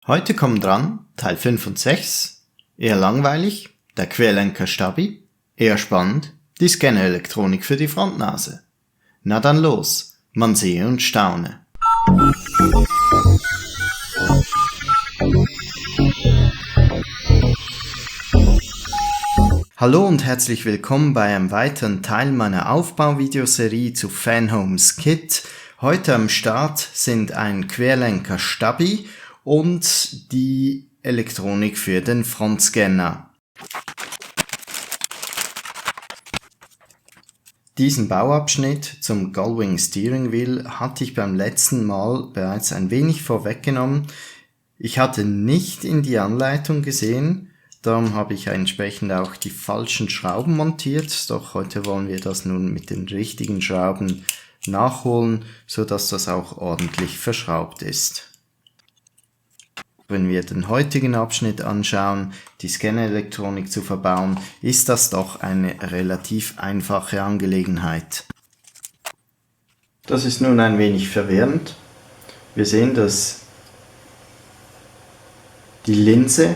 Heute kommen dran Teil 5 und 6, eher langweilig, der Querlenker Stabi, eher spannend, die Scannerelektronik für die Frontnase. Na dann los, man sehe und staune. Hallo und herzlich willkommen bei einem weiteren Teil meiner Aufbauvideoserie zu Fanhomes Kit. Heute am Start sind ein Querlenker Stabi und die Elektronik für den Frontscanner. Diesen Bauabschnitt zum Gullwing Steering Wheel hatte ich beim letzten Mal bereits ein wenig vorweggenommen. Ich hatte nicht in die Anleitung gesehen, darum habe ich entsprechend auch die falschen Schrauben montiert, doch heute wollen wir das nun mit den richtigen Schrauben nachholen, sodass das auch ordentlich verschraubt ist. Wenn wir den heutigen Abschnitt anschauen, die Scannerelektronik zu verbauen, ist das doch eine relativ einfache Angelegenheit. Das ist nun ein wenig verwirrend. Wir sehen, dass die Linse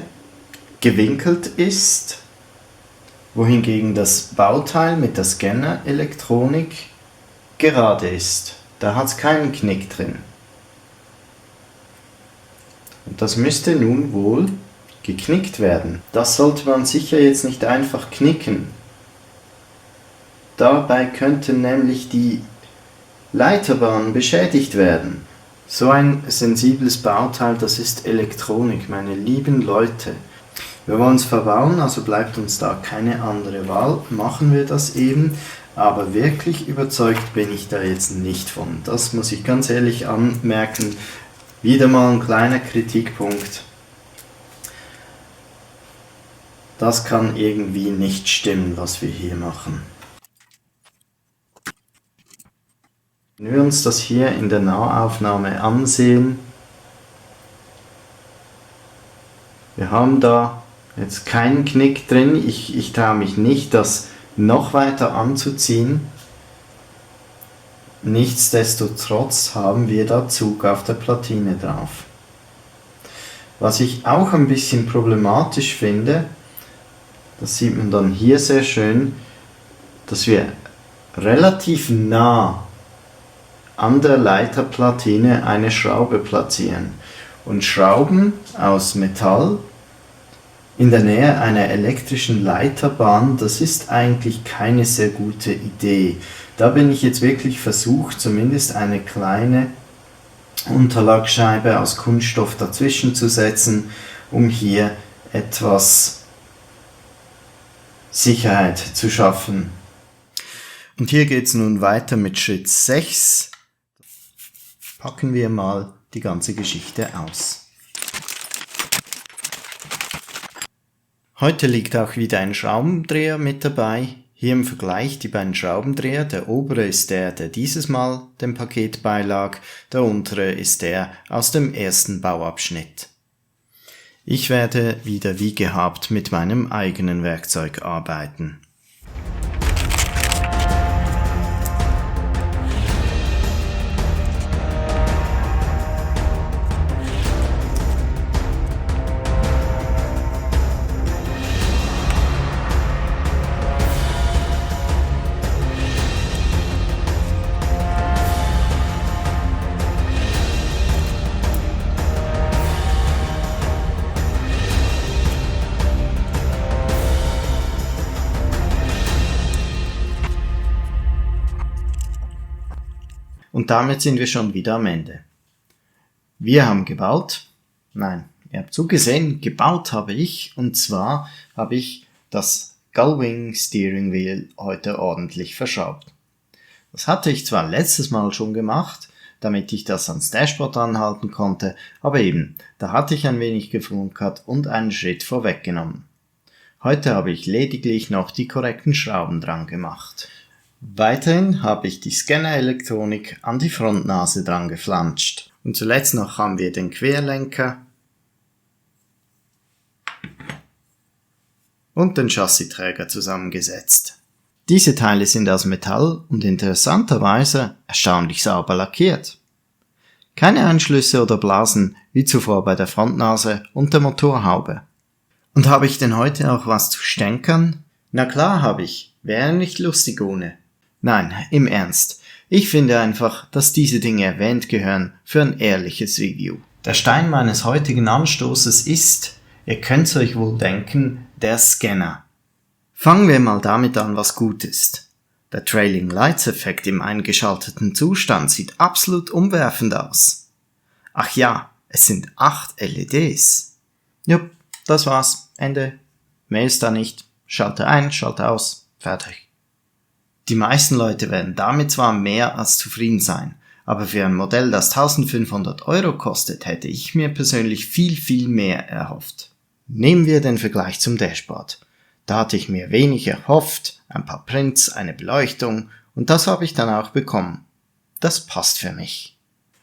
gewinkelt ist, wohingegen das Bauteil mit der Scannerelektronik gerade ist. Da hat es keinen Knick drin. Und das müsste nun wohl geknickt werden. Das sollte man sicher jetzt nicht einfach knicken. Dabei könnte nämlich die Leiterbahn beschädigt werden. So ein sensibles Bauteil, das ist Elektronik, meine lieben Leute. Wir wollen es verbauen, also bleibt uns da keine andere Wahl, machen wir das eben, aber wirklich überzeugt bin ich da jetzt nicht von. Das muss ich ganz ehrlich anmerken. Wieder mal ein kleiner Kritikpunkt. Das kann irgendwie nicht stimmen, was wir hier machen. Wenn wir uns das hier in der Nahaufnahme ansehen, wir haben da jetzt keinen Knick drin. Ich traue mich nicht, das noch weiter anzuziehen. Nichtsdestotrotz haben wir da Zug auf der Platine drauf. Was ich auch ein bisschen problematisch finde, das sieht man dann hier sehr schön, dass wir relativ nah an der Leiterplatine eine Schraube platzieren. Und Schrauben aus Metall in der Nähe einer elektrischen Leiterbahn, das ist eigentlich keine sehr gute Idee. Da bin ich jetzt wirklich versucht, zumindest eine kleine Unterlegscheibe aus Kunststoff dazwischen zu setzen, um hier etwas Sicherheit zu schaffen. Und hier geht es nun weiter mit Schritt 6. Packen wir mal die ganze Geschichte aus. Heute liegt auch wieder ein Schraubendreher mit dabei. Hier im Vergleich die beiden Schraubendreher. Der obere ist der dieses Mal dem Paket beilag. Der untere ist der aus dem ersten Bauabschnitt. Ich werde wieder wie gehabt mit meinem eigenen Werkzeug arbeiten. Und damit sind wir schon wieder am Ende. Wir haben gebaut. Nein, ihr habt zugesehen, gebaut habe ich. Und zwar habe ich das Gullwing Steering Wheel heute ordentlich verschraubt. Das hatte ich zwar letztes Mal schon gemacht, damit ich das ans Dashboard anhalten konnte, aber eben, da hatte ich ein wenig geflunkert und einen Schritt vorweggenommen. Heute habe ich lediglich noch die korrekten Schrauben dran gemacht. Weiterhin habe ich die Scannerelektronik an die Frontnase dran geflanscht. Und zuletzt noch haben wir den Querlenker und den Chassisträger zusammengesetzt. Diese Teile sind aus Metall und interessanterweise erstaunlich sauber lackiert. Keine Einschlüsse oder Blasen, wie zuvor bei der Frontnase und der Motorhaube. Und habe ich denn heute auch was zu stänkern? Na klar habe ich. Wäre nicht lustig ohne. Nein, im Ernst. Ich finde einfach, dass diese Dinge erwähnt gehören für ein ehrliches Review. Der Stein meines heutigen Anstoßes ist, ihr könnt's euch wohl denken, der Scanner. Fangen wir mal damit an, was gut ist. Der Trailing Lights Effekt im eingeschalteten Zustand sieht absolut umwerfend aus. Ach ja, es sind 8 LEDs. Jupp, das war's. Ende. Mehr ist da nicht. Schalte ein, schalte aus. Fertig. Die meisten Leute werden damit zwar mehr als zufrieden sein, aber für ein Modell, das 1500 € kostet, hätte ich mir persönlich viel mehr erhofft. Nehmen wir den Vergleich zum Dashboard. Da hatte ich mir wenig erhofft, ein paar Prints, eine Beleuchtung und das habe ich dann auch bekommen. Das passt für mich.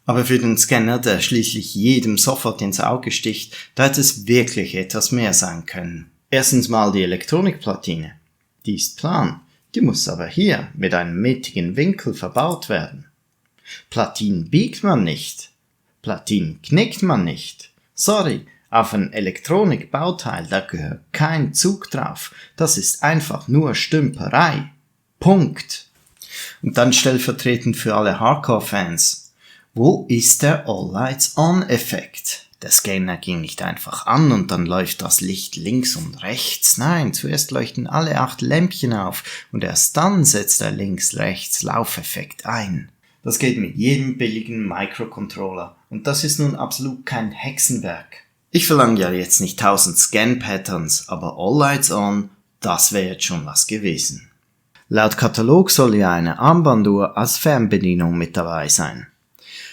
Aber für den Scanner, der schließlich jedem sofort ins Auge sticht, da hätte es wirklich etwas mehr sein können. Erstens mal die Elektronikplatine. Die ist plan, die muss aber hier mit einem mittigen Winkel verbaut werden. Platinen biegt man nicht. Platinen knickt man nicht. Sorry, auf ein Elektronikbauteil, da gehört kein Zug drauf. Das ist einfach nur Stümperei. Punkt. Und dann stellvertretend für alle Hardcore-Fans. Wo ist der All-Lights-On-Effekt? Der Scanner ging nicht einfach an und dann läuft das Licht links und rechts. Nein, zuerst leuchten alle 8 Lämpchen auf und erst dann setzt der Links-Rechts-Laufeffekt ein. Das geht mit jedem billigen Microcontroller und das ist nun absolut kein Hexenwerk. Ich verlange ja jetzt nicht 1000 Scan-Patterns, aber All-Lights-On, das wäre jetzt schon was gewesen. Laut Katalog soll ja eine Armbanduhr als Fernbedienung mit dabei sein.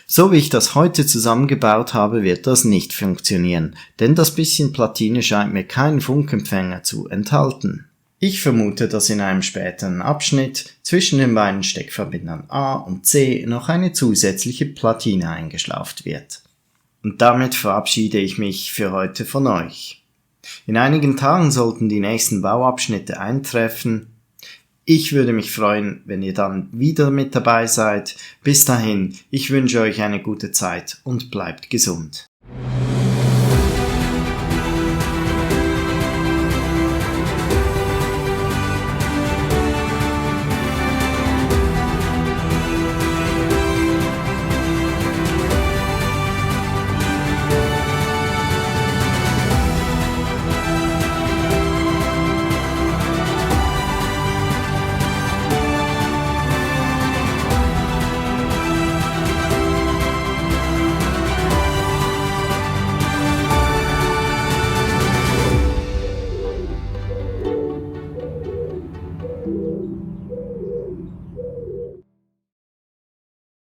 So wie ich das heute zusammengebaut habe, wird das nicht funktionieren, denn das bisschen Platine scheint mir keinen Funkempfänger zu enthalten. Ich vermute, dass in einem späteren Abschnitt zwischen den beiden Steckverbindern A und C noch eine zusätzliche Platine eingeschlauft wird. Und damit verabschiede ich mich für heute von euch. In einigen Tagen sollten die nächsten Bauabschnitte eintreffen. Ich würde mich freuen, wenn ihr dann wieder mit dabei seid. Bis dahin, ich wünsche euch eine gute Zeit und bleibt gesund.